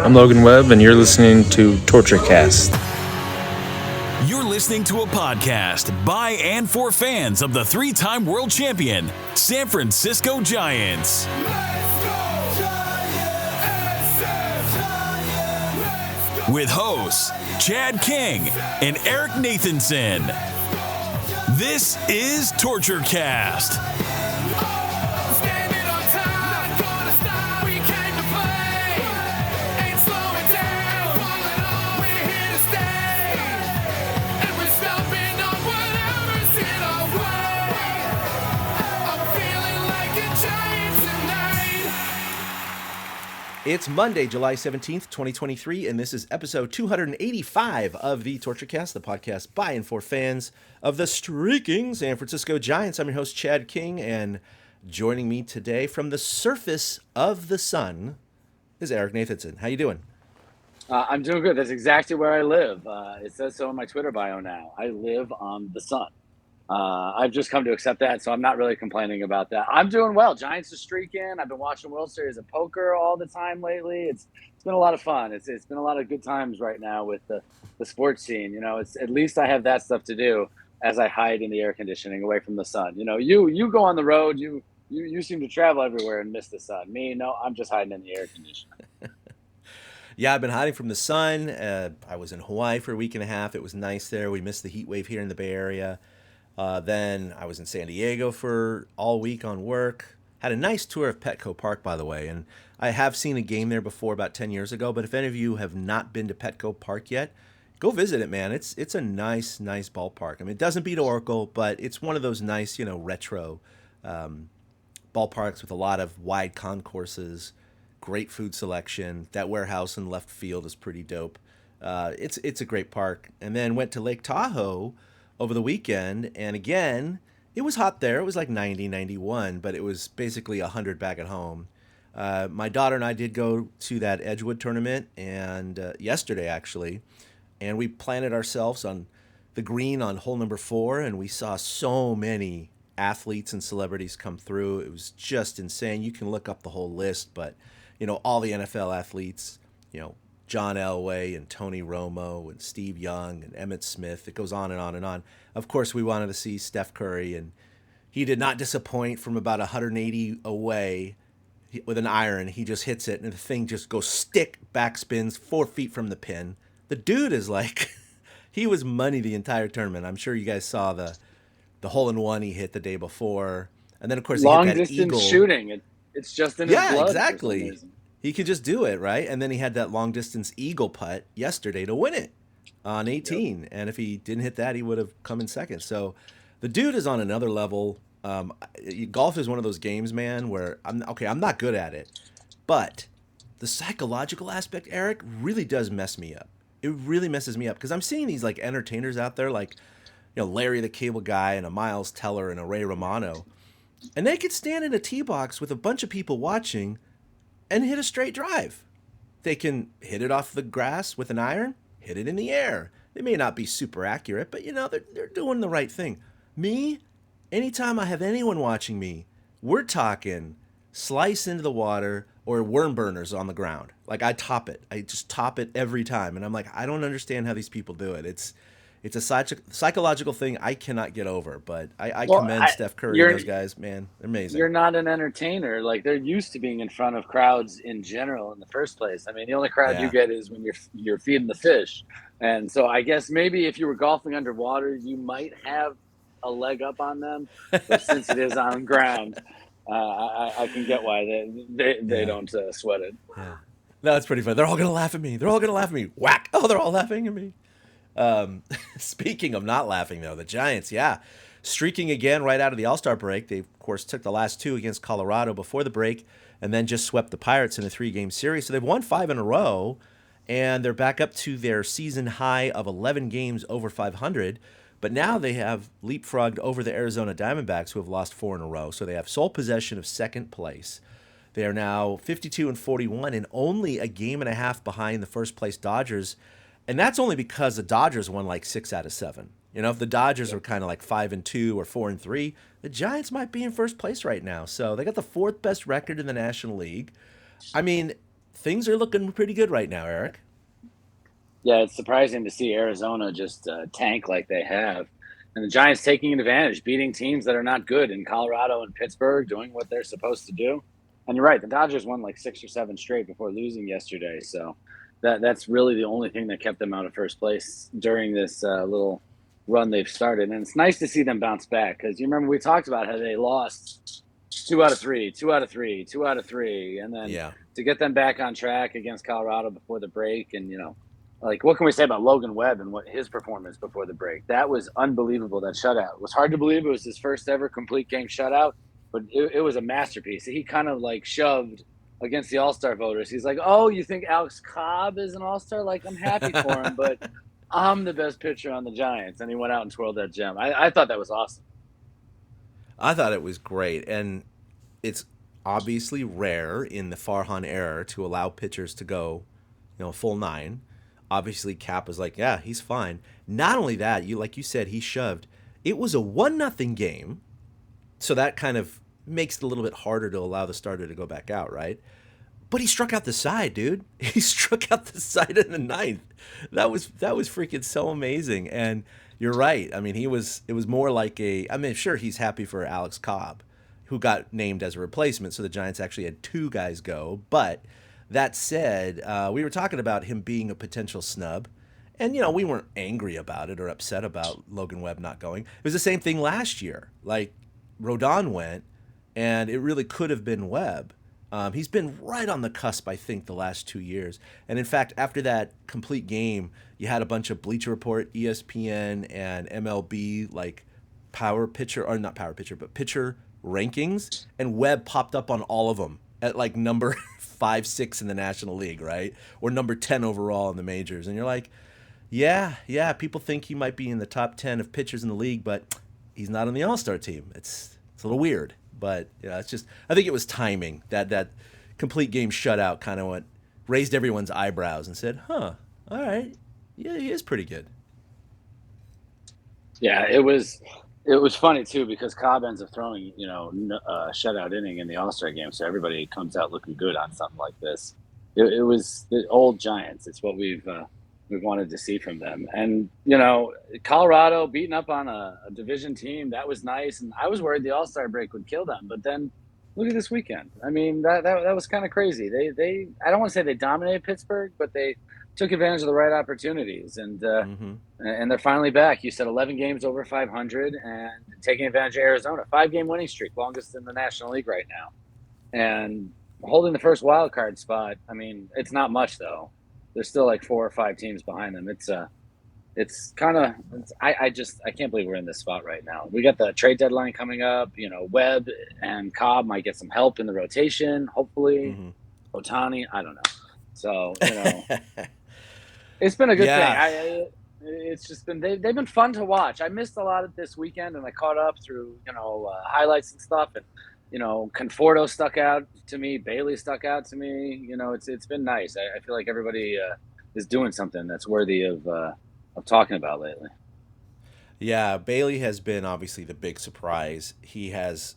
I'm Logan Webb, and you're listening to TortureCast. You're listening to a podcast by and for fans of the three-time world champion, San Francisco Giants. With hosts Chad King and Eric Nathanson. This is TortureCast. It's Monday, July 17th, 2023, and this is episode 285 of the TortureCast, the podcast by and for fans of the streaking San Francisco Giants. I'm your host, Chad King, and joining me today from the surface of the sun is Eric Nathanson. How you doing? I'm doing good. That's exactly where I live. It says so in my Twitter bio now. I live on the sun. I've just come to accept that, so I'm not really complaining about that. I'm doing well. Giants are streaking. I've been watching World Series of Poker all the time lately. It's been a lot of fun. It's been a lot of good times right now with the sports scene. You know, it's at least I have that stuff to do as I hide in the air conditioning away from the sun. You know, you go on the road. You seem to travel everywhere and miss the sun. Me, no, I'm just hiding in the air conditioning. Yeah, I've been hiding from the sun. I was in Hawaii for a week and a half. It was nice there. We missed the heat wave here in the Bay Area. Then I was in San Diego for all week on work. Had a nice tour of Petco Park, by the way, and I have seen a game there before about 10 years ago, but if any of you have not been to Petco Park yet, go visit it, man. It's a nice ballpark. I mean, it doesn't beat Oracle, but it's one of those nice, retro ballparks with a lot of wide concourses, great food selection. That warehouse in left field is pretty dope. It's a great park. And then went to Lake Tahoe over the weekend, and again, it was hot there. It was like 90, 91, but it was basically 100 back at home. My daughter and I did go to that Edgewood tournament, and yesterday actually, and we planted ourselves on the green on hole number 4, and we saw so many athletes and celebrities come through. It was just insane. You can look up the whole list, but all the NFL athletes, John Elway and Tony Romo and Steve Young and Emmitt Smith. It goes on and on and on. Of course, we wanted to see Steph Curry, and he did not disappoint from about 180 away with an iron. He just hits it, and the thing just goes stick, backspins 4 feet from the pin. The dude is like, he was money the entire tournament. I'm sure you guys saw the hole-in-one he hit the day before. And then, of course, long he hit that distance eagle. Shooting. It's just in his blood. Yeah, exactly. He could just do it, right? And then he had that long-distance eagle putt yesterday to win it on 18. Yep. And if he didn't hit that, he would have come in second. So the dude is on another level. Golf is one of those games, man, where I'm not good at it. But the psychological aspect, Eric, really does mess me up. It really messes me up because I'm seeing these like entertainers out there like, Larry the Cable Guy and a Miles Teller and a Ray Romano. And they could stand in a tee box with a bunch of people watching and hit a straight drive. They can hit it off the grass with an iron, hit it in the air. They may not be super accurate, but they're doing the right thing. Me, anytime I have anyone watching me, we're talking slice into the water or worm burners on the ground. Like I top it. I just top it every time. And I'm like, I don't understand how these people do it. It's a psychological thing I cannot get over, but I commend Steph Curry and those guys, man. They're amazing. You're not an entertainer. Like, they're used to being in front of crowds in general in the first place. I mean, the only crowd you get is when you're feeding the fish. And so I guess maybe if you were golfing underwater, you might have a leg up on them. But since it is on ground, I can get why they don't sweat it. Yeah. No, it's pretty fun. They're all going to laugh at me. Whack. Oh, they're all laughing at me. Speaking of not laughing, though, the Giants, streaking again right out of the All-Star break. They, of course, took the last 2 against Colorado before the break and then just swept the Pirates in a 3-game series. So they've won 5 in a row, and they're back up to their season high of 11 games over 500. But now they have leapfrogged over the Arizona Diamondbacks, who have lost 4 in a row. So they have sole possession of second place. They are now 52-41 and only a game and a half behind the first-place Dodgers. And that's only because the Dodgers won like 6 out of 7. If the Dodgers are kind of like 5-2 or 4-3, the Giants might be in first place right now. So they got the 4th best record in the National League. I mean, things are looking pretty good right now, Eric. Yeah, it's surprising to see Arizona just tank like they have. And the Giants taking advantage, beating teams that are not good in Colorado and Pittsburgh, doing what they're supposed to do. And you're right, the Dodgers won like 6 or 7 straight before losing yesterday. So that's really the only thing that kept them out of first place during this little run they've started. And it's nice to see them bounce back because you remember we talked about how they lost 2 out of 3, 2 out of 3, 2 out of 3. And then Yeah. to get them back on track against Colorado before the break and, like, what can we say about Logan Webb and what his performance before the break? That was unbelievable, that shutout. It was hard to believe it was his first ever complete game shutout, but it was a masterpiece. He kind of, like, shoved against the All-Star voters. He's like, oh, you think Alex Cobb is an All-Star? Like, I'm happy for him, but I'm the best pitcher on the Giants. And he went out and twirled that gem. I thought that was awesome. I thought it was great, and it's obviously rare in the Farhan era to allow pitchers to go, full 9. Obviously, Cap was like, yeah, he's fine. Not only that, like you said, he shoved. It was a 1-0 game, so that kind of makes it a little bit harder to allow the starter to go back out, right? But he struck out the side, dude. He struck out the side in the 9th. That was freaking so amazing. And you're right. I mean, it was more like sure, he's happy for Alex Cobb, who got named as a replacement, so the Giants actually had 2 guys go, but that said, we were talking about him being a potential snub, and, we weren't angry about it or upset about Logan Webb not going. It was the same thing last year. Like, Rodon went, and it really could have been Webb. He's been right on the cusp, I think, the last 2 years. And, in fact, after that complete game, you had a bunch of Bleacher Report, ESPN, and MLB, like, pitcher rankings, and Webb popped up on all of them at, like, number 5, 6 in the National League, right? Or number 10 overall in the majors. And you're like, yeah, people think he might be in the top 10 of pitchers in the league, but he's not on the All-Star team. It's a little weird. But, it's just, I think it was timing. That complete game shutout kind of raised everyone's eyebrows and said, all right, yeah, he is pretty good. Yeah, it was funny too because Cobb ends up throwing, a shutout inning in the All-Star game, so everybody comes out looking good on something like this. It was the old Giants. It's what we've wanted to see from them, and Colorado beating up on a division team, that was nice. And I was worried the All-Star break would kill them, but then look at this weekend. I mean, that was kind of crazy. They I don't want to say they dominated Pittsburgh, but they took advantage of the right opportunities, and they're finally back. You said 11 games over 500 and taking advantage of Arizona. 5-game winning streak, longest in the National League right now. And holding the first wild card spot, I mean, it's not much, though. There's still like 4 or 5 teams behind them. It's kind of – I can't believe we're in this spot right now. We got the trade deadline coming up. Webb and Cobb might get some help in the rotation, hopefully. Ohtani, I don't know. So, it's been a good thing. It's just been they've been fun to watch. I missed a lot of this weekend, and I caught up through highlights and stuff. And Conforto stuck out to me. Bailey stuck out to me. It's been nice. I feel like everybody is doing something that's worthy of talking about lately. Yeah, Bailey has been obviously the big surprise. He has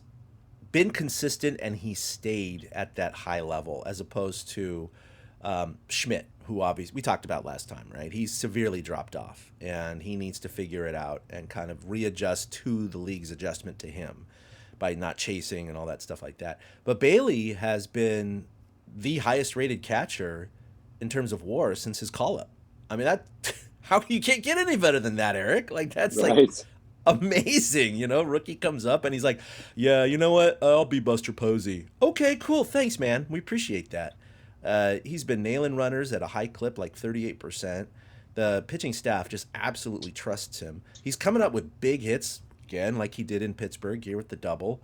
been consistent, and he stayed at that high level as opposed to Schmidt, who obviously we talked about last time, right? He's severely dropped off, and he needs to figure it out and kind of readjust to the league's adjustment to him by not chasing and all that stuff like that. But Bailey has been the highest rated catcher in terms of WAR since his call-up. I mean, you can't get any better than that, Eric. Like, that's right. Like amazing. Rookie comes up and he's like, yeah, you know what? I'll be Buster Posey. Okay, cool. Thanks, man. We appreciate that. He's been nailing runners at a high clip, like 38%. The pitching staff just absolutely trusts him. He's coming up with big hits, again, like he did in Pittsburgh here with the double.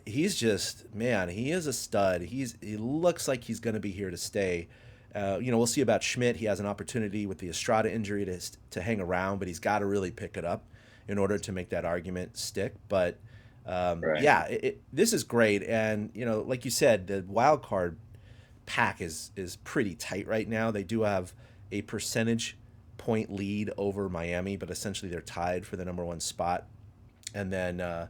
He's just, man, he is a stud. He looks like he's going to be here to stay. We'll see about Schmidt. He has an opportunity with the Estrada injury to hang around, but he's got to really pick it up in order to make that argument stick. But, right. Yeah, this is great. And, like you said, the wild card pack is pretty tight right now. They do have a percentage point lead over Miami, but essentially they're tied for the number 1 spot. And then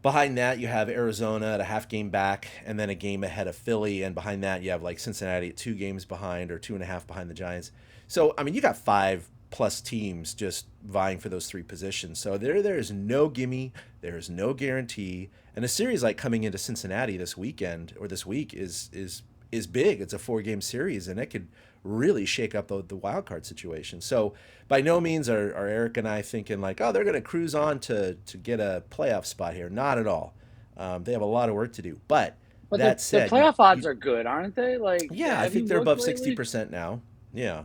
Behind that, you have Arizona at a half game back, and then a game ahead of Philly. And behind that, you have like Cincinnati at 2 games behind, or 2.5 behind the Giants. So, I mean, you got 5+ teams just vying for those 3 positions. So there is no gimme, there is no guarantee. And a series like coming into Cincinnati this weekend or this week is big. It's a 4-game series, and it could really shake up the wild card situation. So by no means are Eric and I thinking like, oh, they're going to cruise on to get a playoff spot here. Not at all. They have a lot of work to do. But that said, the playoff odds are good, aren't they? Like, yeah, I think they're above 60% now. Yeah.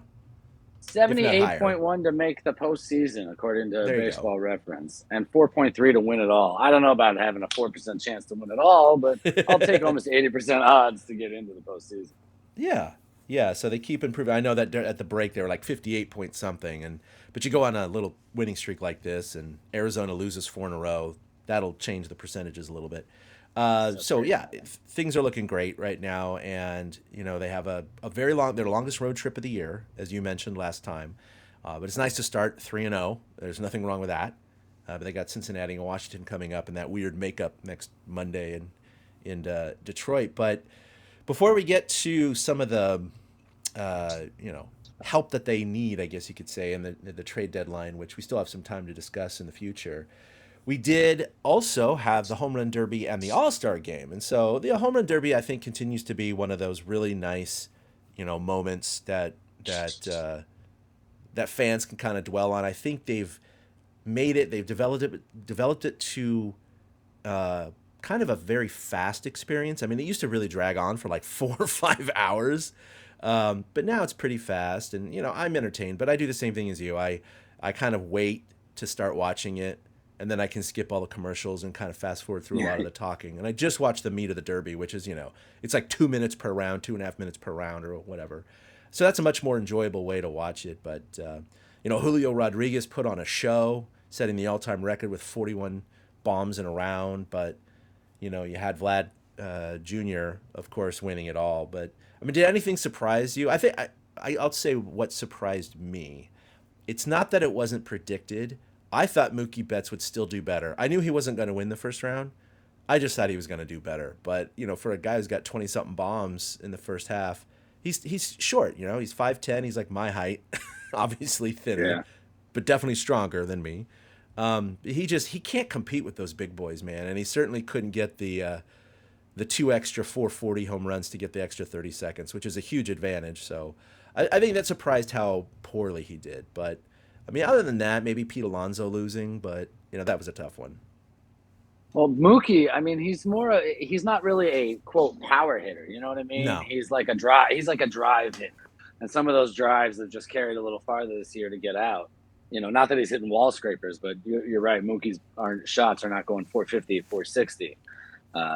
78.1 to make the postseason, according to Baseball Reference, and 4.3 to win it all. I don't know about having a 4% chance to win it all, but I'll take almost 80% odds to get into the postseason. Yeah. So they keep improving. I know that at the break they were like 58 point something, but you go on a little winning streak like this, and Arizona loses 4 in a row. That'll change the percentages a little bit. Things are looking great right now, and they have a very their longest road trip of the year, as you mentioned last time. But it's nice to start 3-0. There's nothing wrong with that. But they got Cincinnati and Washington coming up, and that weird makeup next Monday in Detroit. But before we get to some of the help that they need, I guess you could say, in the trade deadline, which we still have some time to discuss in the future. We did also have the Home Run Derby and the All-Star Game. And so the Home Run Derby, I think, continues to be one of those really nice, moments that fans can kind of dwell on. I think they've developed it to kind of a very fast experience. I mean, it used to really drag on for like 4 or 5 hours. But now it's pretty fast, and, I'm entertained, but I do the same thing as you. I kind of wait to start watching it, and then I can skip all the commercials and kind of fast forward through a lot of the talking. And I just watched the meat of the Derby, which is, it's like 2 minutes per round, 2.5 minutes per round or whatever. So that's a much more enjoyable way to watch it. But, Julio Rodriguez put on a show, setting the all-time record with 41 bombs in a round. But, you had Vlad Jr., of course, winning it all. But, I mean, did anything surprise you? I think I'll say what surprised me. It's not that it wasn't predicted. I thought Mookie Betts would still do better. I knew he wasn't going to win the first round. I just thought he was going to do better. But, for a guy who's got 20-something bombs in the first half, he's short, he's 5'10". He's like my height, obviously thinner, but definitely stronger than me. He can't compete with those big boys, man. And he certainly couldn't get the 2 extra 440 home runs to get the extra 30 seconds, which is a huge advantage. So I think that surprised how poorly he did. But, I mean, other than that, maybe Pete Alonso losing, but, that was a tough one. Well, Mookie, I mean, he's not really a, quote, power hitter. You know what I mean? No. He's like a drive hitter. And some of those drives have just carried a little farther this year to get out. Not that he's hitting wall scrapers, but you're right. Mookie's shots are not going 450, 460.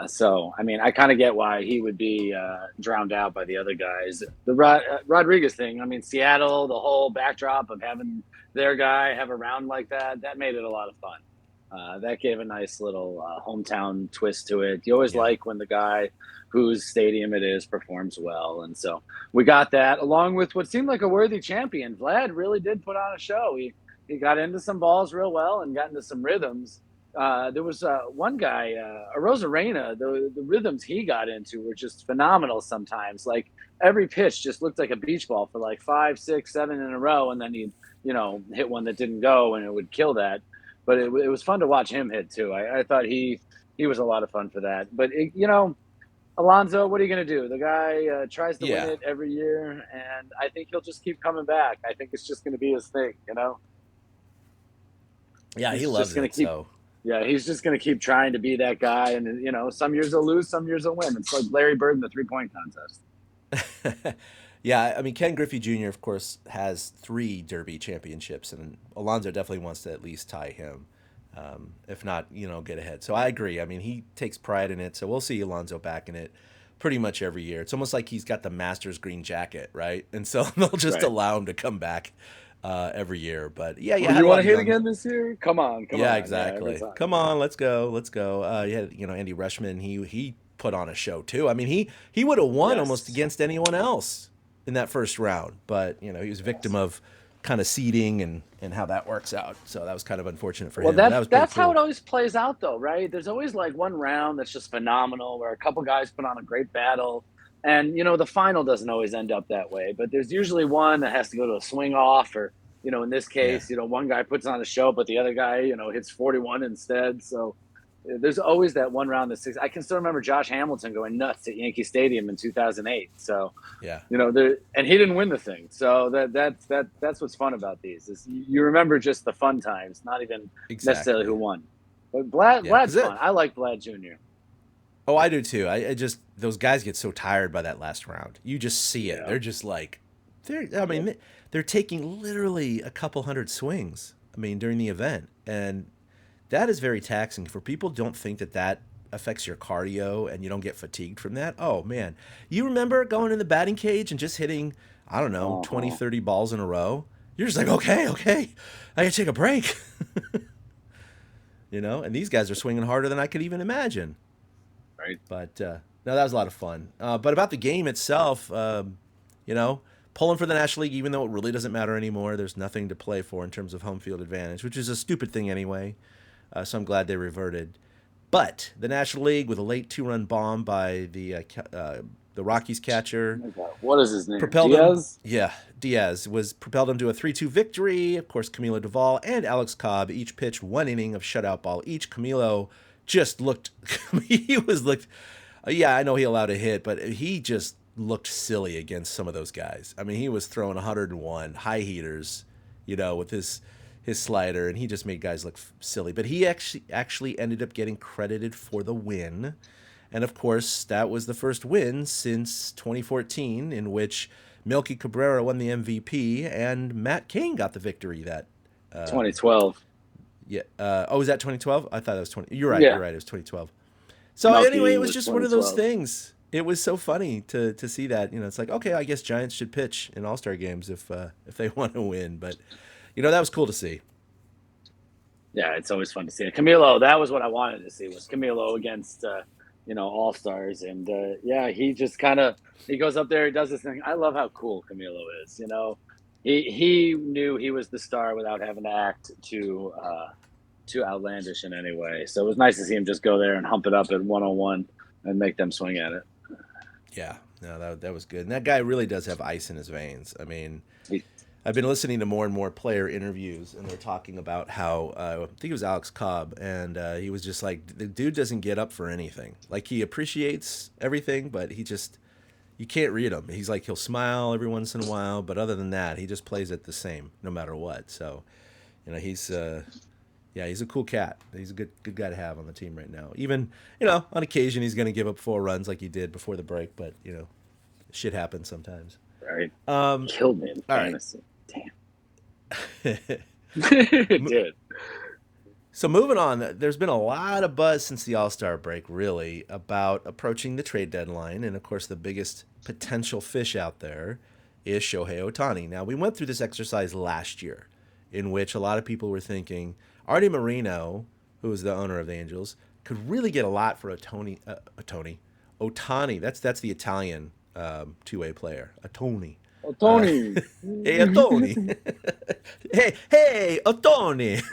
So, I mean, I kind of get why he would be drowned out by the other guys. The Rodriguez thing, I mean, Seattle, the whole backdrop of having their guy have a round like that made it a lot of fun. That gave a nice little hometown twist to it. You always like when the guy whose stadium it is performs well. And so we got that, along with what seemed like a worthy champion. Vlad really did put on a show. He got into some balls real well and got into some rhythms. There was one guy, Arozarena, the rhythms he got into were just phenomenal sometimes. Like every pitch just looked like a beach ball for like 5, 6, 7 in a row. And then he'd, hit one that didn't go and it would kill that. But it was fun to watch him hit too. I thought he was a lot of fun for that. But, Alonso, what are you going to do? The guy tries to win it every year, and I think he'll just keep coming back. I think it's just going to be his thing, Yeah, he loves it, so... Yeah, he's just going to keep trying to be that guy. And, some years he'll lose, some years he'll win. It's like Larry Bird in the 3-point contest. Yeah, I mean, Ken Griffey Jr., of course, has 3 Derby championships, and Alonso definitely wants to at least tie him, if not, get ahead. So I agree. I mean, he takes pride in it, so we'll see Alonso back in it pretty much every year. It's almost like he's got the Masters green jacket, right? And so they'll just allow him to come back every year. But yeah, you want to hit again this year? Come on. Yeah, exactly. Come on, let's go. Andy Rushman, he put on a show too. I mean, he would have won almost against anyone else in that first round, but he was victim of kind of seeding and how that works out. So that was kind of unfortunate for Well, him. But that was pretty that's cool. how it always plays out, though, right? There's always like one round that's just phenomenal, where a couple guys put on a great battle, and the final doesn't always end up that way. But there's usually one that has to go to a swing off, or in this case, one guy puts on a show, but the other guy, hits 41 instead. So there's always that one round that's six. I can still remember Josh Hamilton going nuts at Yankee Stadium in 2008. So and he didn't win the thing. So that's what's fun about these is you remember just the fun times, not even necessarily who won. But Vlad's fun. I like Vlad Jr. Oh, I do too. I just those guys get so tired by that last round. You just see it. They're just like they're taking literally a couple hundred swings. During the event, and that is very taxing. For people don't think that affects your cardio and you don't get fatigued from that. Oh man, you remember going in the batting cage and just hitting, I don't know, 20, 30 balls in a row? You're just like, okay, I gotta take a break. And these guys are swinging harder than I could even imagine. Right. But no, that was a lot of fun. But about the game itself, pulling for the National League, even though it really doesn't matter anymore. There's nothing to play for in terms of home field advantage, which is a stupid thing anyway. So I'm glad they reverted. But the National League, with a late 2-run bomb by the Rockies catcher. Oh my God. What is his name? Diaz? Diaz propelled him to a 3-2 victory. Of course, Camilo Doval and Alex Cobb each pitched one inning of shutout ball each. Camilo just looked I know he allowed a hit, but he just looked silly against some of those guys. He was throwing 101 high heaters, with his slider, and he just made guys look silly. But he actually ended up getting credited for the win. And of course, that was the first win since 2014 in which Melky Cabrera won the MVP and Matt Cain got the victory that 2012. Yeah. Was that 2012? I thought that was 20. You're right. Yeah. You're right. It was 2012. So Melky anyway, it was just one of those 2012. things. It was so funny to see that. It's like, okay, I guess Giants should pitch in All-Star games if they want to win. But that was cool to see. Yeah, it's always fun to see it. Camilo, that was what I wanted to see, was Camilo against All-Stars. And he just he goes up there, he does this thing. I love how cool Camilo is. He knew he was the star without having to act too outlandish in any way. So it was nice to see him just go there and hump it up at 101 and make them swing at it. Yeah, no, that was good. And that guy really does have ice in his veins. I've been listening to more and more player interviews, and they're talking about how, I think it was Alex Cobb, and he was just like, the dude doesn't get up for anything. Like, he appreciates everything, but you can't read him. He's like, he'll smile every once in a while, but other than that, he just plays it the same no matter what. So, he's a cool cat. He's a good guy to have on the team right now. Even, on occasion, he's going to give up 4 runs like he did before the break, but, shit happens sometimes. Right. Killed me in fantasy. Right. Damn. It did. So moving on, there's been a lot of buzz since the All-Star break, really, about approaching the trade deadline. And, of course, the biggest potential fish out there is Shohei Ohtani. Now, we went through this exercise last year in which a lot of people were thinking Artie Moreno, who is the owner of the Angels, could really get a lot for Ohtani. That's the Italian two-way player. Ohtani. Ohtani. Hey, Ohtani. hey, Ohtani.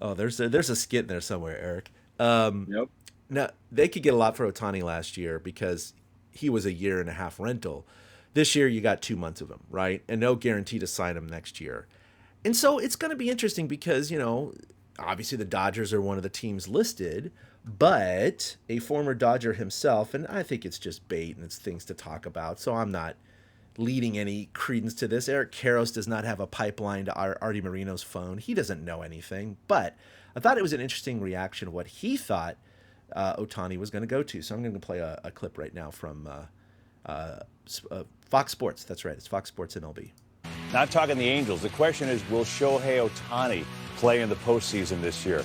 Oh, there's a skit in there somewhere, Eric. Yep. Now, they could get a lot for Ohtani last year because he was a 1.5-year rental. This year, you got 2 months of him, right? And no guarantee to sign him next year. And so it's going to be interesting because, obviously the Dodgers are one of the teams listed, but a former Dodger himself, and I think it's just bait and it's things to talk about, so I'm not leading any credence to this. Eric Karros does not have a pipeline to Artie Moreno's phone. He doesn't know anything, but I thought it was an interesting reaction of what he thought Ohtani was going to go to. So I'm going to play a clip right now from Fox Sports. That's right. It's Fox Sports MLB. Not talking the Angels. The question is, will Shohei Ohtani play in the postseason this year?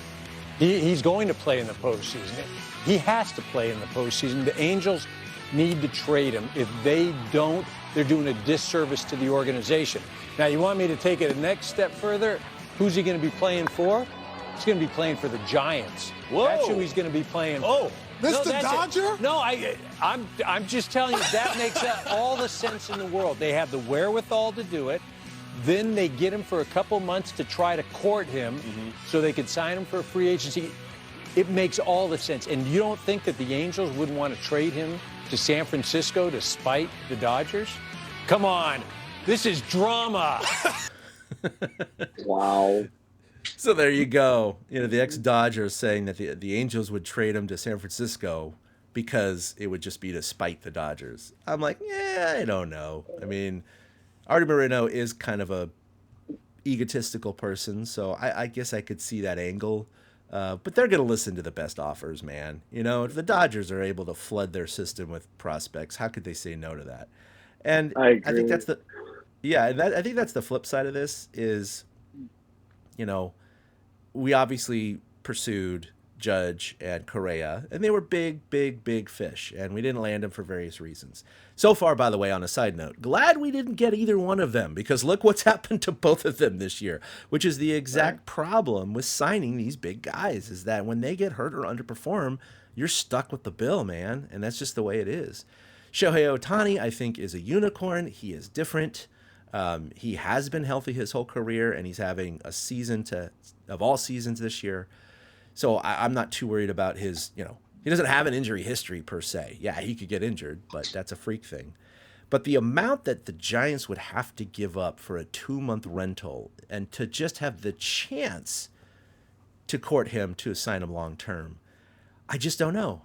He's going to play in the postseason. He has to play in the postseason. The Angels need to trade him. If they don't, they're doing a disservice to the organization. Now, you want me to take it a next step further? Who's he going to be playing for? He's going to be playing for the Giants. Whoa. That's who he's going to be playing for. Mr. Dodger? No, I'm just telling you, that makes all the sense in the world. They have the wherewithal to do it. Then they get him for a couple months to try to court him so they could sign him for a free agency. It makes all the sense. And you don't think that the Angels wouldn't want to trade him to San Francisco to spite the Dodgers? Come on. This is drama. Wow. So there you go. The ex-Dodgers saying that the Angels would trade him to San Francisco because it would just be to spite the Dodgers. I'm like, yeah, I don't know. I mean, Artie Moreno is kind of a egotistical person, so I guess I could see that angle. But they're going to listen to the best offers, man. If the Dodgers are able to flood their system with prospects, how could they say no to that? And I think that's I think that's the flip side of this is, we obviously pursued Judge and Correa, and they were big, big, big fish, and we didn't land them for various reasons. So far, by the way, on a side note, glad we didn't get either one of them, because look what's happened to both of them this year, which is the exact problem with signing these big guys, is that when they get hurt or underperform, you're stuck with the bill, man, and that's just the way it is. Shohei Ohtani, I think, is a unicorn. He is different. He has been healthy his whole career, and he's having a season of all seasons this year. So I'm not too worried about his, he doesn't have an injury history per se. Yeah, he could get injured, but that's a freak thing. But the amount that the Giants would have to give up for a 2-month rental and to just have the chance to court him to sign him long term, I just don't know.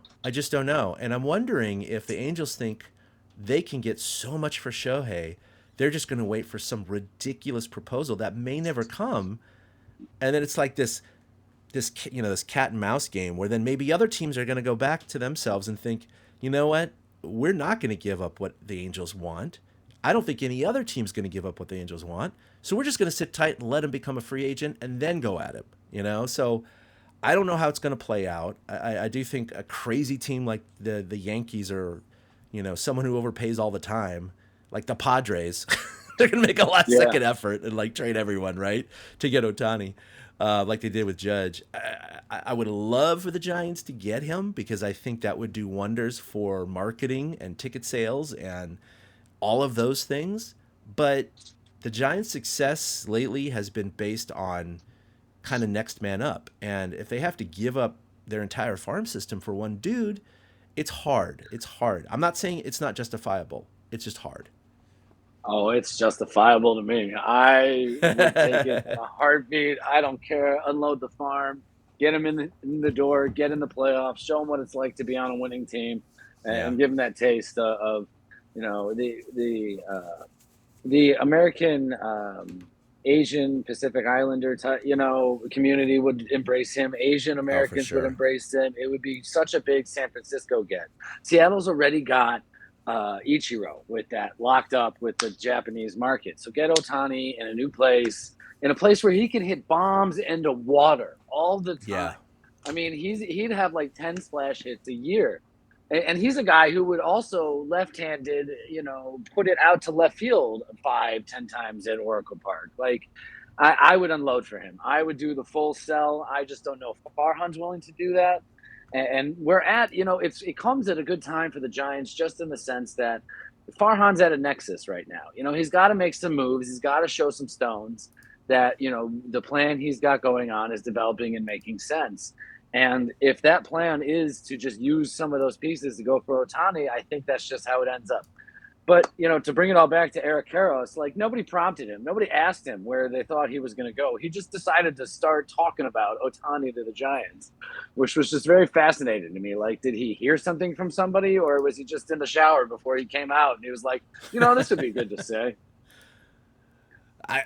And I'm wondering if the Angels think they can get so much for Shohei, they're just going to wait for some ridiculous proposal that may never come. And then it's like this cat and mouse game where then maybe other teams are going to go back to themselves and think, you know what, we're not going to give up what the Angels want. I don't think any other team's going to give up what the Angels want. So we're just going to sit tight and let him become a free agent and then go at him, So I don't know how it's going to play out. I do think a crazy team like the Yankees or, someone who overpays all the time, like the Padres, they're going to make a last-second effort and, trade everyone, right, to get Ohtani. Like they did with Judge. I would love for the Giants to get him because I think that would do wonders for marketing and ticket sales and all of those things. But the Giants' success lately has been based on kind of next man up. And if they have to give up their entire farm system for one dude, it's hard. I'm not saying it's not justifiable. It's just hard. Oh, it's justifiable to me. I would take it in a heartbeat. I don't care. Unload the farm, get him in the door, get in the playoffs, show him what it's like to be on a winning team, and give him that taste of the American Asian Pacific Islander community would embrace him. Asian Americans would embrace him. It would be such a big San Francisco get. Seattle's already got Ichiro with that locked up with the Japanese market. So get Ohtani in a new place, in a place where he can hit bombs into water all the time. Yeah. I mean, he'd have like 10 splash hits a year. And he's a guy who would also left-handed, put it out to left field 5-10 times at Oracle Park. Like, I would unload for him. I would do the full sell. I just don't know if Farhan's willing to do that. And we're at, it comes at a good time for the Giants just in the sense that Farhan's at a nexus right now. He's got to make some moves. He's got to show some stones that, the plan he's got going on is developing and making sense. And if that plan is to just use some of those pieces to go for Ohtani, I think that's just how it ends up. But, to bring it all back to Eric Karros, nobody prompted him. Nobody asked him where they thought he was going to go. He just decided to start talking about Ohtani to the Giants, which was just very fascinating to me. Did he hear something from somebody, or was he just in the shower before he came out? And he was like, this would be good to say. I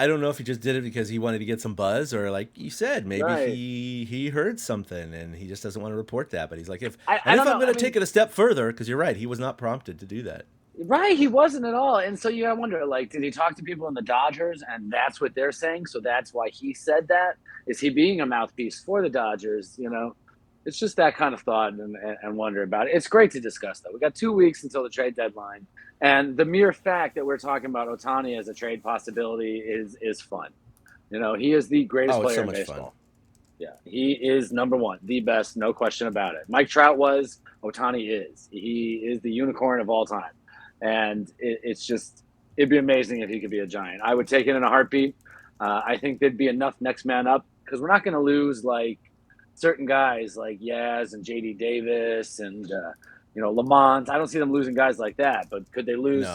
don't know if he just did it because he wanted to get some buzz, or like you said, maybe he heard something and he just doesn't want to report that. But he's like, if I'm going to take it a step further, because you're right, he was not prompted to do that. Right, he wasn't at all. And so I wonder, did he talk to people in the Dodgers and that's what they're saying? So that's why he said that? Is he being a mouthpiece for the Dodgers? It's just that kind of thought and wonder about it. It's great to discuss, though. We got 2 weeks until the trade deadline. And the mere fact that we're talking about Ohtani as a trade possibility is fun. He is the greatest player in baseball. Fun. Yeah, he is number one, the best, no question about it. Mike Trout was, Ohtani is. He is the unicorn of all time. And it's just, It'd be amazing if he could be a Giant. I would take it in a heartbeat. I think there'd be enough next man up because we're not going to lose like certain guys like Yaz and JD Davis and Lamont. I don't see them losing guys like that. But could they lose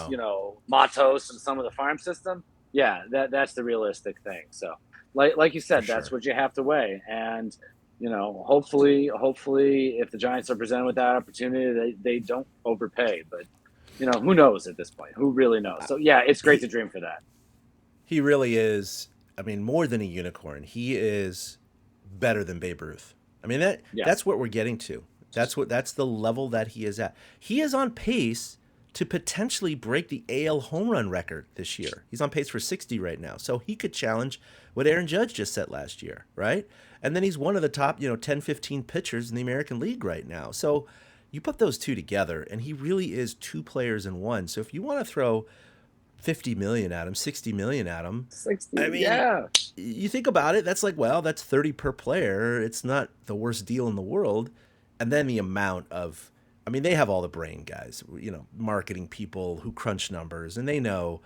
Matos and some of the farm system? Yeah, that's the realistic thing. So like you said, that's what you have to weigh. And hopefully, if the Giants are presented with that opportunity, they don't overpay. But who knows at this point? Who really knows? So, yeah, it's great to dream for that. He really is. I mean, more than a unicorn. He is better than Babe Ruth. I mean, that's what we're getting to. That's the level that he is at. He is on pace to potentially break the AL home run record this year. He's on pace for 60 right now. So he could challenge what Aaron Judge just set last year, right? And then he's one of the top, 10, 15 pitchers in the American League right now. So you put those two together, and he really is two players in one. So if you want to throw $50 million at him, $60 million at him, 60, I mean, you think about it, that's like, well, that's 30 per player. It's not the worst deal in the world. And then the amount of, I mean, they have all the brain guys, marketing people who crunch numbers, and they know,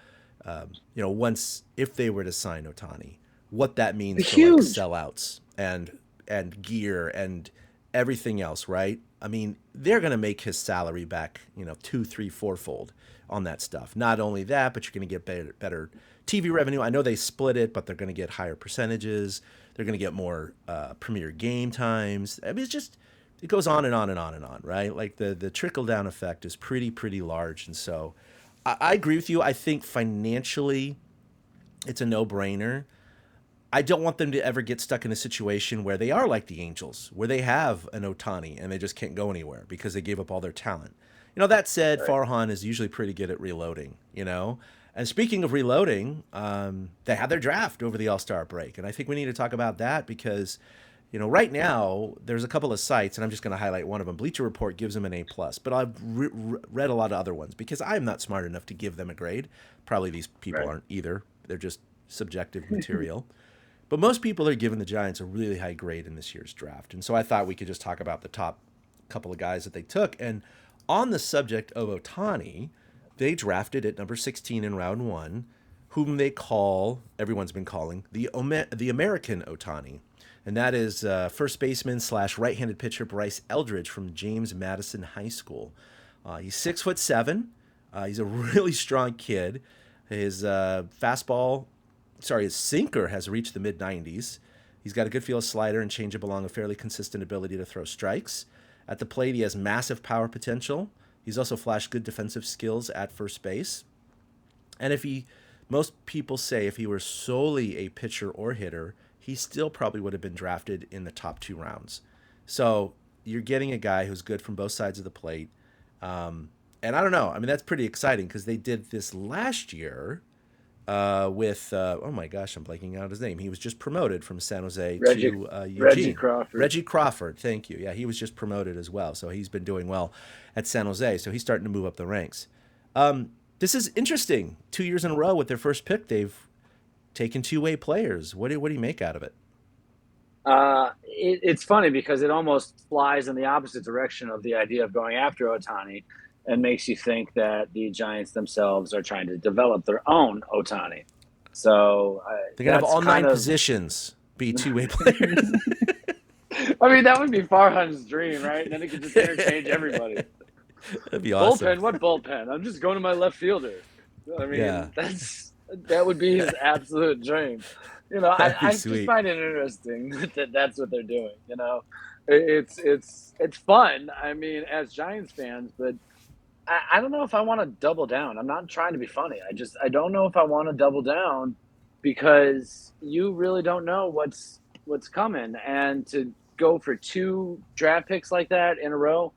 once if they were to sign Ohtani, what that means for like sellouts and gear and everything else, right? I mean, they're going to make his salary back, 2, 3, 4-fold on that stuff. Not only that, but you're going to get better TV revenue. I know they split it, but they're going to get higher percentages. They're going to get more premier game times. I mean, it goes on and on and on and on, right? Like the trickle down effect is pretty large. And so I agree with you. I think financially it's a no-brainer. I don't want them to ever get stuck in a situation where they are like the Angels, where they have an Ohtani and they just can't go anywhere because they gave up all their talent. That said, Farhan is usually pretty good at reloading, And speaking of reloading, they had their draft over the All-Star break. And I think we need to talk about that because, right now there's a couple of sites, and I'm just going to highlight one of them. Bleacher Report gives them an A+, but I've read a lot of other ones because I'm not smart enough to give them a grade. Probably these people aren't either. They're just subjective material. But most people are giving the Giants a really high grade in this year's draft. And so I thought we could just talk about the top couple of guys that they took. And on the subject of Ohtani, they drafted at number 16 in round 1, whom everyone's been calling the American Ohtani. And that is first baseman / right-handed pitcher Bryce Eldridge from James Madison High School. He's 6'7". He's a really strong kid. His his sinker has reached the mid-90s. He's got a good feel of slider and changeup along a fairly consistent ability to throw strikes. At the plate, he has massive power potential. He's also flashed good defensive skills at first base. And most people say if he were solely a pitcher or hitter, he still probably would have been drafted in the top 2 rounds. So you're getting a guy who's good from both sides of the plate. And I don't know. I mean, that's pretty exciting because they did this last year with, oh my gosh, I'm blanking out his name. He was just promoted from San Jose to Eugene. Reggie Crawford. Reggie Crawford, thank you. Yeah, he was just promoted as well. So he's been doing well at San Jose. So he's starting to move up the ranks. This is interesting. 2 years in a row with their first pick, they've taken two-way players. What do you make out of it? It's funny because it almost flies in the opposite direction of the idea of going after Ohtani and makes you think that the Giants themselves are trying to develop their own Ohtani. So they're going to have all 9 positions be two-way players. I mean, that would be Farhan's dream, right? And then he could just interchange everybody. That'd be awesome. Bullpen? What bullpen? I'm just going to my left fielder. I mean, that would be his absolute dream. I just find it interesting that that's what they're doing. It's fun. I mean, as Giants fans, but I don't know if I want to double down. I'm not trying to be funny. I don't know if I want to double down because you really don't know what's coming. And to go for 2 draft picks like that in a row,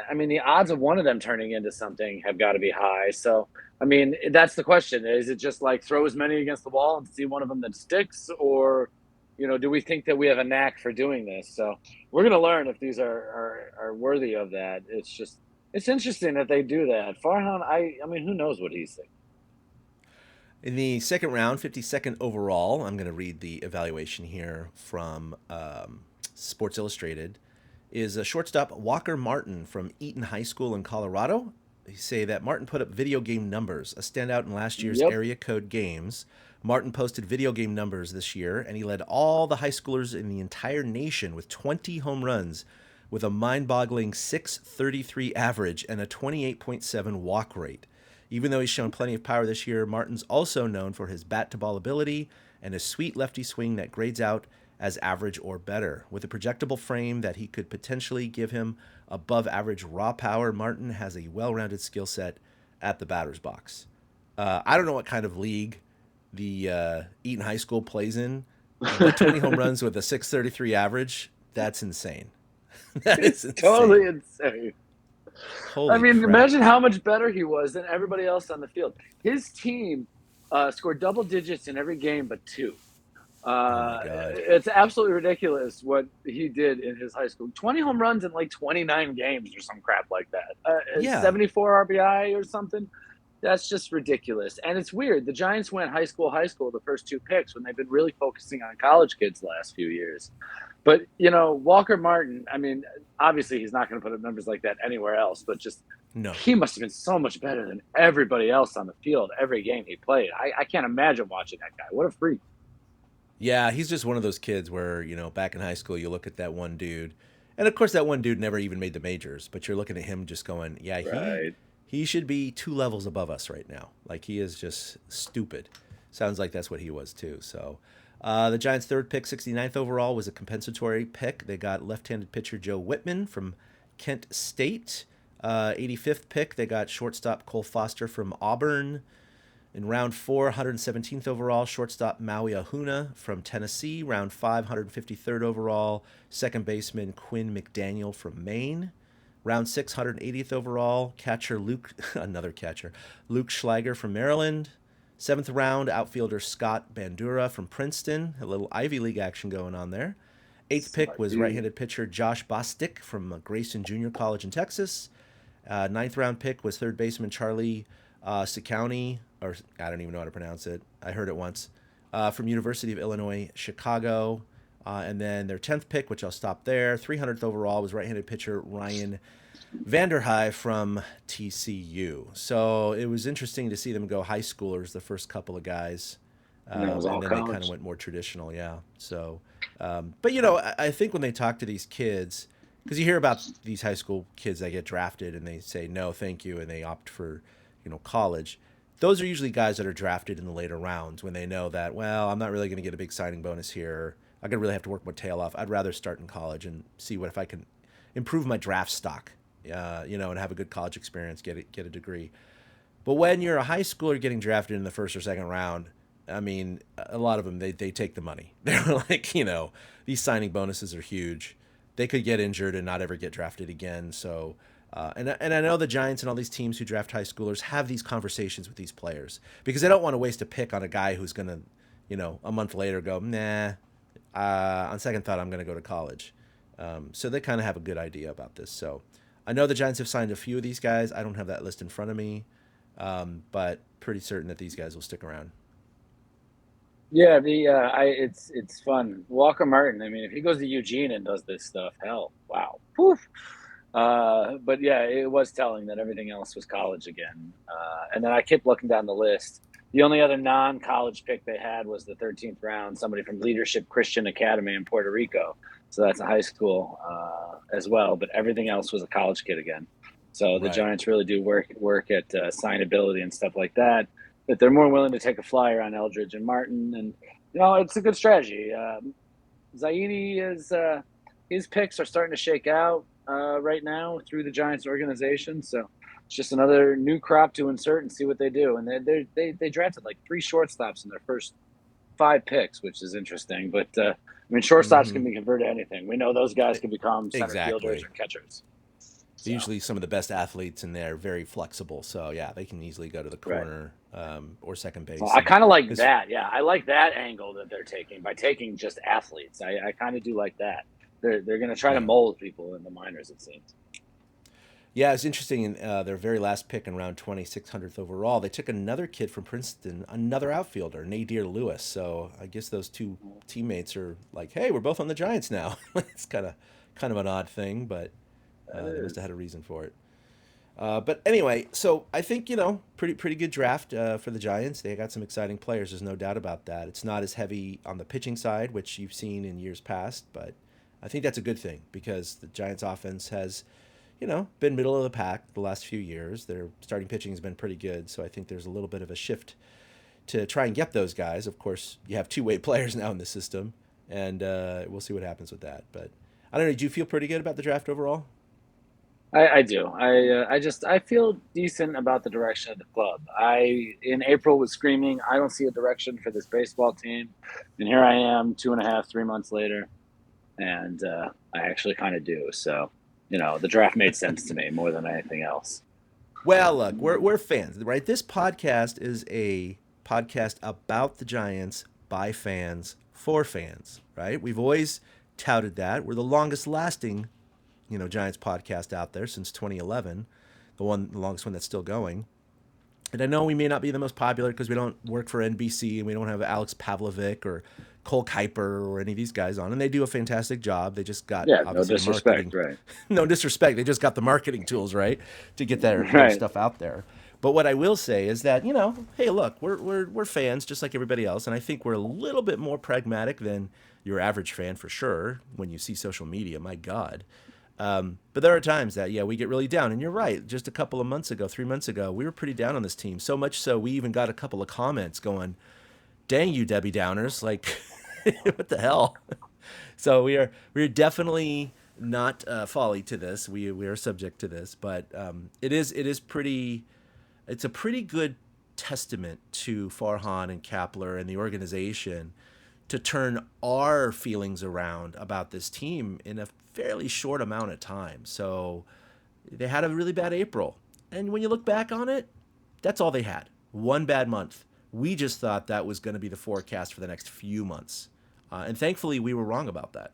I mean, the odds of one of them turning into something have got to be high. So, I mean, that's the question. Is it just like throw as many against the wall and see one of them that sticks? Or, do we think that we have a knack for doing this? So we're going to learn if these are worthy of that. It's interesting that they do that. Farhan, I mean, who knows what he's thinking. In the second round, 52nd overall, I'm going to read the evaluation here from Sports Illustrated, is a shortstop Walker Martin from Eaton High School in Colorado. say that Martin put up video game numbers, a standout in last year's Yep. area code games. Martin posted video game numbers this year, and he led all the high schoolers in the entire nation with 20 home runs, with a mind-boggling 6.33 average and a 28.7 walk rate. Even though he's shown plenty of power this year, Martin's also known for his bat-to-ball ability and a sweet lefty swing that grades out as average or better. With a projectable frame that he could potentially give him above average raw power, Martin has a well-rounded skill set at the batter's box. I don't know what kind of league the Eaton High School plays in, but 20 home runs with a 6.33 average, that's insane. That is insane. Totally insane. Holy I mean, crap. imagine how much better he was than everybody else on the field. His team scored double digits in every game but 2. my God. It's absolutely ridiculous what he did in his high school. 20 home runs in like 29 games or some crap like that. Yeah. 74 RBI or something. That's just ridiculous. And it's weird. The Giants went high school the first 2 picks when they've been really focusing on college kids the last few years. But, Walker Martin, I mean, obviously he's not going to put up numbers like that anywhere else, but just No. he must have been so much better than everybody else on the field every game he played. I can't imagine watching that guy. What a freak. Yeah, he's just one of those kids where, back in high school, you look at that one dude. And, of course, that one dude never even made the majors. But you're looking at him just going, yeah, Right. he should be 2 levels above us right now. Like, he is just stupid. Sounds like that's what he was, too. So, the Giants' 3rd pick, 69th overall, was a compensatory pick. They got left-handed pitcher Joe Whitman from Kent State. 85th pick, they got shortstop Cole Foster from Auburn. In round 4, 117th overall, shortstop Maui Ahuna from Tennessee. Round 5, 153rd overall, second baseman Quinn McDaniel from Maine. Round 6, 180th overall, catcher another catcher, Luke Schlager from Maryland. 7th round, outfielder Scott Bandura from Princeton. A little Ivy League action going on there. 8th pick was right-handed pitcher Josh Bostic from Grayson Junior College in Texas. 9th round pick was third baseman Charlie Sicani, or I don't even know how to pronounce it. I heard it once, from University of Illinois, Chicago. And then their 10th pick, which I'll stop there, 300th overall, was right-handed pitcher Ryan Vanderhei from TCU. So it was interesting to see them go high schoolers, the first couple of guys. And it was all and then they college. kind of went more traditional, yeah. So, but, I think when they talk to these kids, because you hear about these high school kids that get drafted and they say, no, thank you, and they opt for, college. Those are usually guys that are drafted in the later rounds when they know that, well, I'm not really going to get a big signing bonus here. I'm going to really have to work my tail off. I'd rather start in college and see if I can improve my draft stock, and have a good college experience, get a degree. But when you're a high schooler getting drafted in the first or second round, I mean, a lot of them, they take the money. They're like, these signing bonuses are huge. They could get injured and not ever get drafted again. So, and I know the Giants and all these teams who draft high schoolers have these conversations with these players because they don't want to waste a pick on a guy who's going to, a month later go, nah, on second thought, I'm going to go to college. So they kind of have a good idea about this. So I know the Giants have signed a few of these guys. I don't have that list in front of me, but pretty certain that these guys will stick around. Yeah, it's fun. Walker Martin, I mean, if he goes to Eugene and does this stuff, hell, wow. Poof. But yeah, it was telling that everything else was college again. And then I kept looking down the list. The only other non-college pick they had was the 13th round, somebody from Leadership Christian Academy in Puerto Rico. So that's a high school as well. But everything else was a college kid again. So the Right. Giants really do work at signability and stuff like that. But they're more willing to take a flyer on Eldridge and Martin. And, it's a good strategy. Zaidi his picks are starting to shake out right now through the Giants organization. So it's just another new crop to insert and see what they do. And they drafted like 3 shortstops in their first 5 picks, which is interesting. But, shortstops can be converted to anything. We know those guys can become center Exactly. fielders or catchers. So, Usually some of the best athletes, and they're very flexible. So, yeah, they can easily go to the corner or second base. well, I kind of like that. Yeah, I like that angle that they're taking by taking just athletes. I kind of do like that. They're going to try to mold people in the minors, it seems. Yeah, it's interesting. In their very last pick in round 20, 600th overall, they took another kid from Princeton, another outfielder, Nadir Lewis. So I guess those 2 teammates are like, hey, we're both on the Giants now. It's kind of an odd thing, but they must have had a reason for it. But anyway, so I think pretty good draft for the Giants. They got some exciting players. There's no doubt about that. It's not as heavy on the pitching side, which you've seen in years past, but I think that's a good thing because the Giants' offense has, been middle of the pack the last few years. Their starting pitching has been pretty good, so I think there's a little bit of a shift to try and get those guys. Of course, you have two-way players now in the system, and we'll see what happens with that. But I don't know. Do you feel pretty good about the draft overall? I do. I feel decent about the direction of the club. I in April was screaming, I don't see a direction for this baseball team, and here I am, 2.5, 3 months later, and I actually kind of do. So, the draft made sense to me more than anything else. Well, look, we're fans, right? This podcast is a podcast about the Giants by fans for fans, right? We've always touted that. We're the longest lasting Giants podcast out there since 2011, the longest one that's still going. And I know we may not be the most popular because we don't work for NBC and we don't have Alex Pavlovic or Cole Kuiper or any of these guys on, and they do a fantastic job. They just got no disrespect, right? No disrespect. They just got the marketing tools right to get their stuff out there. But what I will say is that hey, look, we're fans just like everybody else, and I think we're a little bit more pragmatic than your average fan for sure. When you see social media, my God. But there are times that, we get really down. And you're right. Just a couple of months ago, 3 months ago, we were pretty down on this team. So much so we even got a couple of comments going, dang you, Debbie Downers. Like, what the hell? So we're definitely not folly to this. We are subject to this. But it's a pretty good testament to Farhan and Kapler and the organization to turn our feelings around about this team in a fairly short amount of time. So they had a really bad April. And when you look back on it, that's all they had. One bad month. We just thought that was going to be the forecast for the next few months. And thankfully, we were wrong about that.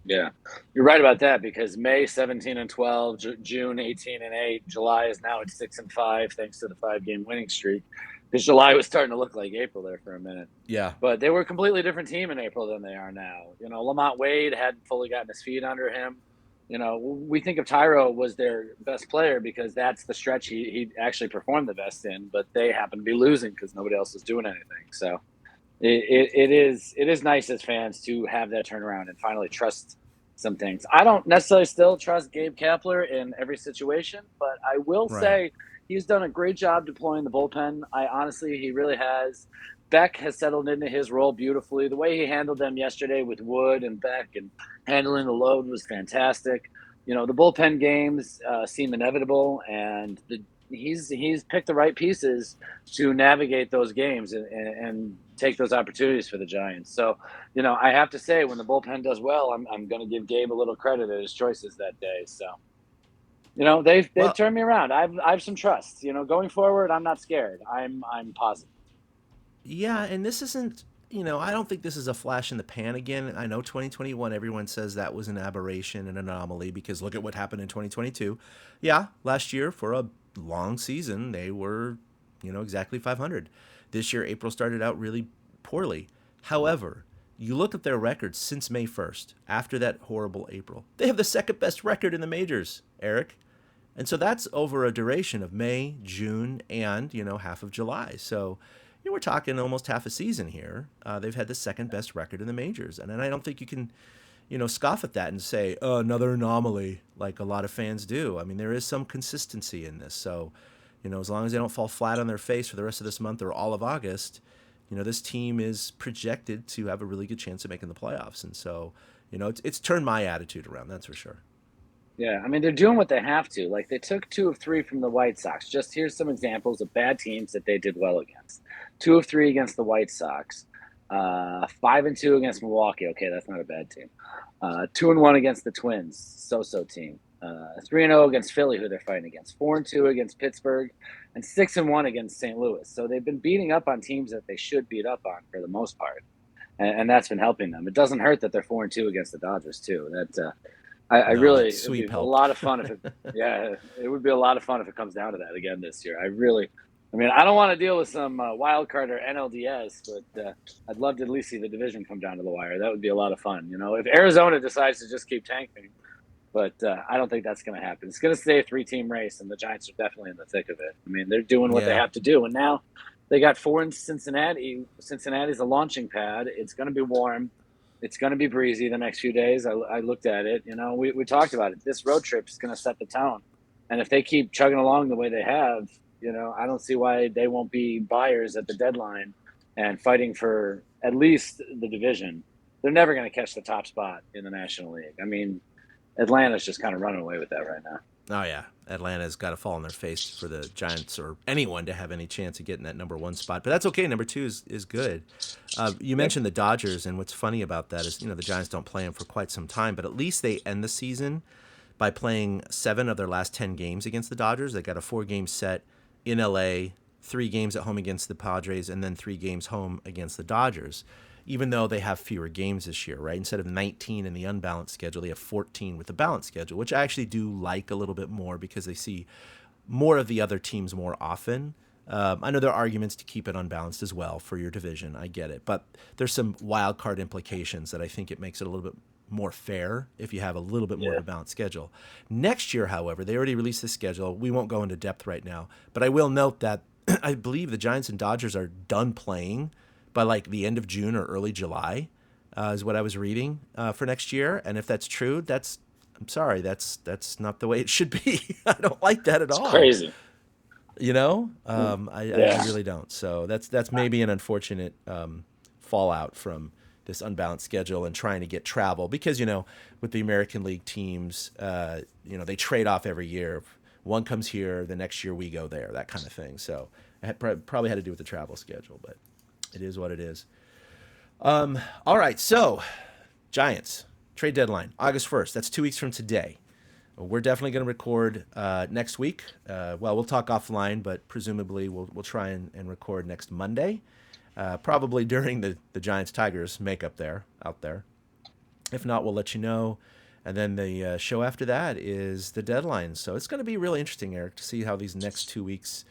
Yeah, you're right about that because May 17-12, June 18-8, July is now at 6-5 thanks to the 5-game winning streak. Because July was starting to look like April there for a minute. Yeah. But they were a completely different team in April than they are now. Lamont Wade hadn't fully gotten his feet under him. We think of Tyro was their best player because that's the stretch he actually performed the best in, but they happened to be losing because nobody else was doing anything. So it is nice as fans to have that turnaround and finally trust some things. I don't necessarily still trust Gabe Kapler in every situation, but I will say he's done a great job deploying the bullpen. He really has. Beck has settled into his role beautifully. The way he handled them yesterday with Wood and Beck and handling the load was fantastic. The bullpen games seem inevitable, and he's picked the right pieces to navigate those games and take those opportunities for the Giants. So, I have to say when the bullpen does well, I'm going to give Gabe a little credit at his choices that day. So. They've turned me around. I've some trust. Going forward, I'm not scared. I'm positive. Yeah, and this isn't, I don't think this is a flash in the pan again. I know 2021, everyone says that was an aberration, an anomaly, because look at what happened in 2022. Yeah, last year for a long season, they were, exactly 500. This year, April started out really poorly. However, you look at their records since May 1st, after that horrible April. They have the second best record in the majors, Eric. And so that's over a duration of May, June, and, half of July. So we're talking almost half a season here. They've had the second best record in the majors. And I don't think you can, scoff at that and say, oh, another anomaly, like a lot of fans do. I mean, there is some consistency in this. So, as long as they don't fall flat on their face for the rest of this month or all of August, this team is projected to have a really good chance of making the playoffs. And so, it's turned my attitude around, that's for sure. Yeah, I mean, they're doing what they have to. Like, they took 2 of 3 from the White Sox. Just here's some examples of bad teams that they did well against. 2 of 3 against the White Sox. 5-2 against Milwaukee. Okay, that's not a bad team. 2-1 against the Twins. So-so team. 3-0 against Philly, who they're fighting against. 4-2 against Pittsburgh. And 6-1 against St. Louis. So they've been beating up on teams that they should beat up on for the most part. And that's been helping them. It doesn't hurt that they're 4-2 against the Dodgers, too. I really, it would be a lot of fun if it would be a lot of fun if it comes down to that again this year. I don't want to deal with some wild card or NLDS, but I'd love to at least see the division come down to the wire. That would be a lot of fun. If Arizona decides to just keep tanking, But I don't think that's going to happen. It's going to stay a 3-team race, and the Giants are definitely in the thick of it. I mean, they're doing what they have to do, and now they got 4 in Cincinnati. Cincinnati's a launching pad. It's going to be warm. It's going to be breezy the next few days. I looked at it. We talked about it. This road trip is going to set the tone, and if they keep chugging along the way they have, I don't see why they won't be buyers at the deadline and fighting for at least the division. They're never going to catch the top spot in the National League. I mean, Atlanta's just kind of running away with that right now. Oh, yeah. Atlanta's got to fall on their face for the Giants or anyone to have any chance of getting that number 1 spot. But that's okay. Number 2 is good. You mentioned the Dodgers, and what's funny about that is, the Giants don't play them for quite some time, but at least they end the season by playing 7 of their last 10 games against the Dodgers. They got a 4-game set in L.A., 3 games at home against the Padres, and then 3 games home against the Dodgers, even though they have fewer games this year, right? Instead of 19 in the unbalanced schedule, they have 14 with the balanced schedule, which I actually do like a little bit more because they see more of the other teams more often. I know there are arguments to keep it unbalanced as well for your division. I get it. But there's some wild card implications that I think it makes it a little bit more fair if you have a little bit more of a balanced schedule. Next year, however, they already released the schedule. We won't go into depth right now, but I will note that I believe the Giants and Dodgers are done playing by like the end of June or early July, is what I was reading for next year. And if that's true, I'm sorry, that's not the way it should be. I don't like that at all. It's crazy. I really don't. So that's maybe an unfortunate fallout from this unbalanced schedule and trying to get travel because, with the American League teams, they trade off every year. One comes here, the next year we go there, that kind of thing. So it probably had to do with the travel schedule, but it is what it is. All right, so Giants, trade deadline, August 1st. That's 2 weeks from today. We're definitely going to record next week. We'll talk offline, but presumably we'll try and record next Monday, probably during the Giants-Tigers makeup out there. If not, we'll let you know. And then the show after that is the deadline. So it's going to be really interesting, Eric, to see how these next 2 weeks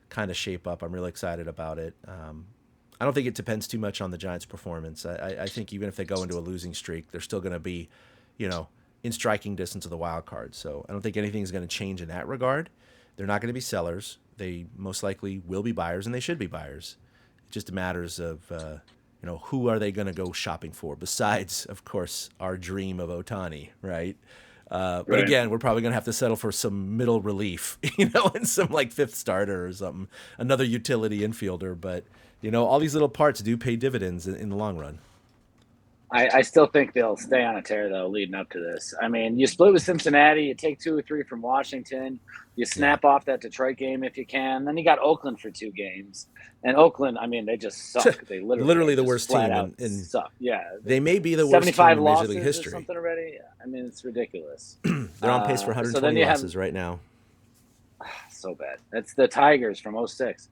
kind of shape up. I'm really excited about it. I don't think it depends too much on the Giants' performance. I think even if they go into a losing streak, they're still going to be, in striking distance of the wild card. So I don't think anything's going to change in that regard. They're not going to be sellers. They most likely will be buyers, and they should be buyers. It just matters of, who are they going to go shopping for besides, of course, our dream of Ohtani, right? But again, we're probably going to have to settle for some middle relief, and some like 5th starter or something, another utility infielder. But, all these little parts do pay dividends in the long run. I still think they'll stay on a tear, though, leading up to this. I mean, you split with Cincinnati, you take 2 or 3 from Washington, you snap off that Detroit game if you can. Then you got Oakland for 2 games. And Oakland, I mean, they just suck. They literally the worst team in suck. Yeah. They may be the worst team in Major League history. Or something already. I mean, it's ridiculous. They're on pace for 120 losses right now. So bad. That's the Tigers from 06.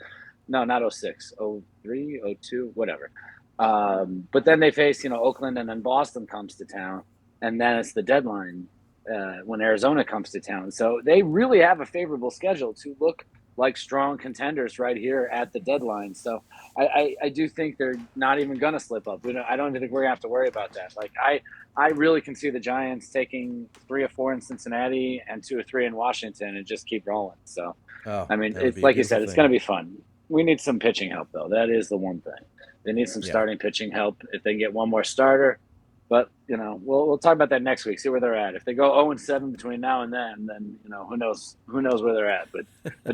No, not 06. 03, 02, whatever. But then they face, Oakland, and then Boston comes to town, and then it's the deadline when Arizona comes to town. So they really have a favorable schedule to look like strong contenders right here at the deadline. So I do think they're not even going to slip up. I don't even think we're going to have to worry about that. Like I really can see the Giants taking 3 or 4 in Cincinnati and 2 or 3 in Washington and just keep rolling. So, it's like you said, it's going to be fun. We need some pitching help, though. That is the one thing. They need some starting pitching help if they can get one more starter. But, we'll talk about that next week, see where they're at. If they go 0-7 between now and then, who knows where they're at. But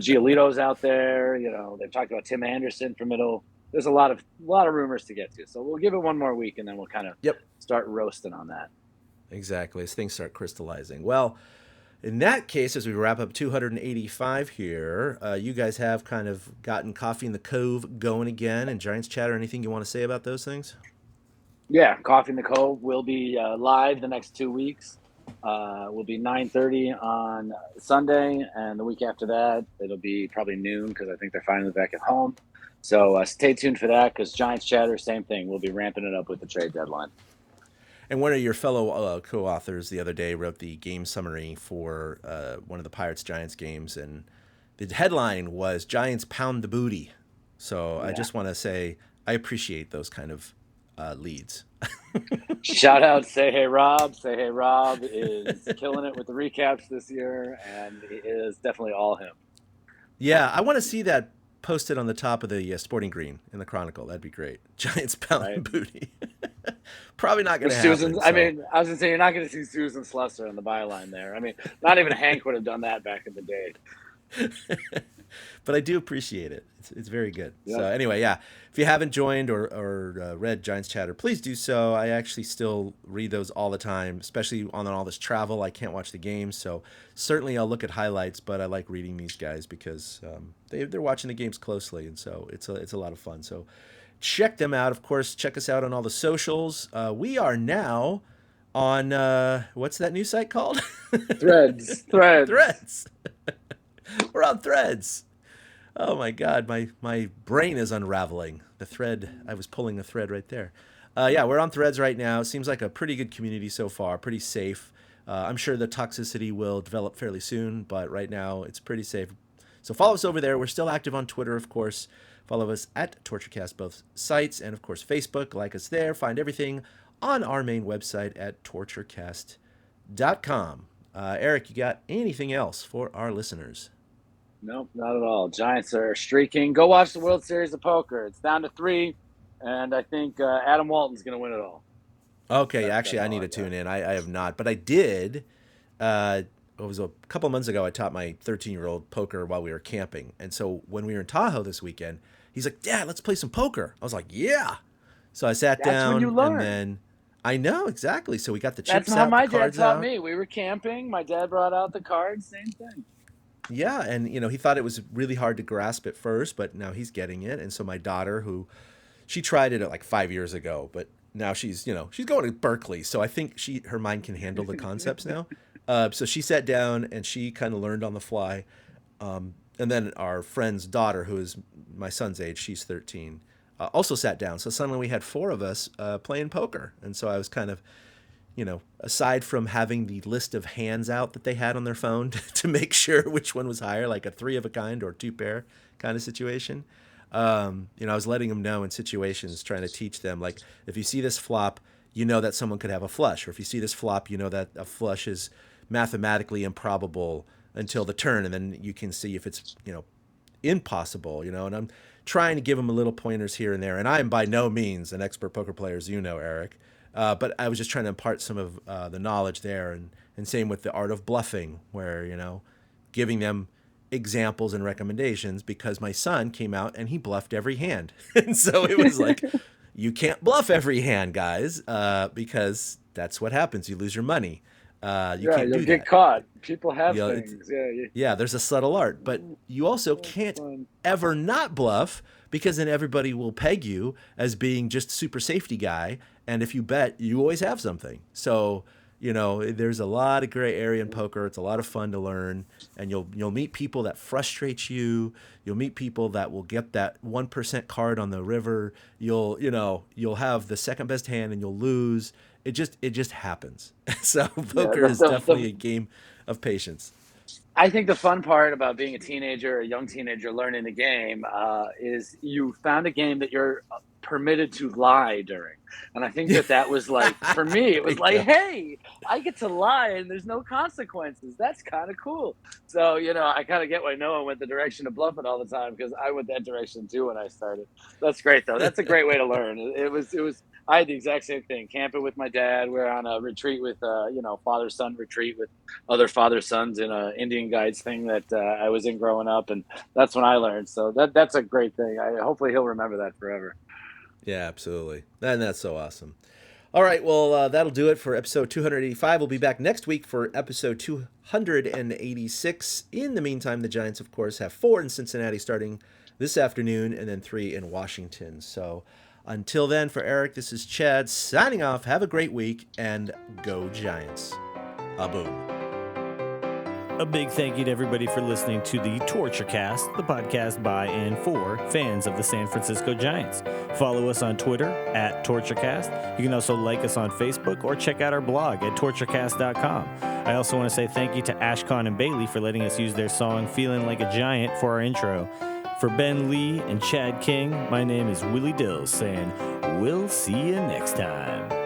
Giolito's out there. They've talked about Tim Anderson for middle. There's a lot of rumors to get to. So we'll give it one more week, and then we'll kind of start roasting on that. Exactly, as things start crystallizing. Well, in that case, as we wrap up 285 here, you guys have kind of gotten Coffee in the Cove going again, and Giants Chatter. Anything you want to say about those things? Yeah, Coffee in the Cove will be live the next 2 weeks. Will be 9:30 on Sunday, and the week after that, it'll be probably noon because I think they're finally back at home. So stay tuned for that because Giants Chatter, same thing. We'll be ramping it up with the trade deadline. And one of your fellow co-authors the other day wrote the game summary for one of the Pirates-Giants games, and the headline was Giants Pound the Booty. So I just want to say I appreciate those kind of leads. Shout out, Say Hey Rob. Say Hey Rob is killing it with the recaps this year, and it is definitely all him. Yeah, I want to see that posted on the top of the Sporting Green in the Chronicle. That'd be great. Giants pounding booty. Probably not going to happen. Susan, I mean, I was going to say, you're not going to see Susan Slusser in the byline there. I mean, not even Hank would have done that back in the day. But I do appreciate it. It's very good. Yeah. So anyway, yeah, if you haven't joined or read Giants Chatter, please do so. I actually still read those all the time, especially on all this travel. I can't watch the games, so certainly I'll look at highlights, but I like reading these guys because they're watching the games closely, and so it's a lot of fun. So check them out. Of course, check us out on all the socials. We are now on, what's that new site called? Threads. Threads. We're on Threads. Oh my God, my brain is unraveling. The thread, I was pulling the thread right there. Yeah, we're on Threads right now. It seems like a pretty good community so far, pretty safe. I'm sure the toxicity will develop fairly soon, but right now it's pretty safe. So follow us over there. We're still active on Twitter, of course. Follow us at TortureCast, both sites, and of course Facebook. Like us there. Find everything on our main website at torturecast.com. Eric, you got anything else for our listeners? Nope, not at all. Giants are streaking. Go watch the World Series of Poker. It's down to 3, and I think Adam Walton's going to win it all. Okay, actually, I need to tune in. I have not, but I did. It was a couple months ago. I taught my 13-year-old poker while we were camping, and so when we were in Tahoe this weekend, he's like, "Dad, let's play some poker." I was like, "Yeah." So I sat down, when you learn. And then I know exactly. So we got the chips That's out, how my the dad cards taught out. me. We were camping. My dad brought out the cards. Same thing. Yeah, and he thought it was really hard to grasp at first, but now he's getting it. And so my daughter, she tried it like 5 years ago, but now she's going to Berkeley, so I think her mind can handle the concepts now. So she sat down and she kind of learned on the fly. And then our friend's daughter, who is my son's age, she's 13, also sat down. So suddenly we had 4 of us playing poker, and so I was kind of, aside from having the list of hands out that they had on their phone to make sure which one was higher, like a 3 of a kind or 2 pair kind of situation, I was letting them know in situations, trying to teach them, like, if you see this flop, that someone could have a flush, or if you see this flop, that a flush is mathematically improbable until the turn, and then you can see if it's, impossible, and I'm trying to give them a little pointers here and there, and I am by no means an expert poker player, as you know, Eric. But I was just trying to impart some of the knowledge there, and same with the art of bluffing, where, giving them examples and recommendations, because my son came out and he bluffed every hand. And so it was like, you can't bluff every hand, guys, because that's what happens. You lose your money. You'll get caught. People have things. Yeah, there's a subtle art, but you also can't ever not bluff, because then everybody will peg you as being just super safety guy. And if you bet, you always have something. So, there's a lot of gray area in poker. It's a lot of fun to learn, and you'll meet people that frustrate you. You'll meet people that will get that 1% card on the river. You'll have the second best hand and you'll lose. It just happens. So poker is definitely a game of patience. I think the fun part about being a young teenager learning the game is you found a game that you're permitted to lie during. And I think that was like, for me, it was like, hey, I get to lie and there's no consequences. That's kind of cool. So, I kind of get why Noah went the direction of bluffing all the time, because I went that direction too when I started. That's great, though. That's a great way to learn. It was. I had the exact same thing. Camping with my dad. We're on a retreat with, father-son retreat with other father-sons in a Indian guides thing that I was in growing up. And that's when I learned. So that's a great thing. Hopefully he'll remember that forever. Yeah, absolutely. And that's so awesome. All right, well, that'll do it for episode 285. We'll be back next week for episode 286. In the meantime, the Giants, of course, have 4 in Cincinnati starting this afternoon, and then 3 in Washington. So until then, for Eric, this is Chad signing off. Have a great week, and go Giants. A-boom. A big thank you to everybody for listening to the TortureCast, the podcast by and for fans of the San Francisco Giants. Follow us on Twitter at TortureCast. You can also like us on Facebook or check out our blog at torturecast.com. I also want to say thank you to Ashcon and Bailey for letting us use their song Feeling Like a Giant for our intro. For Ben Lee and Chad King, my name is Willie Dills saying, we'll see you next time.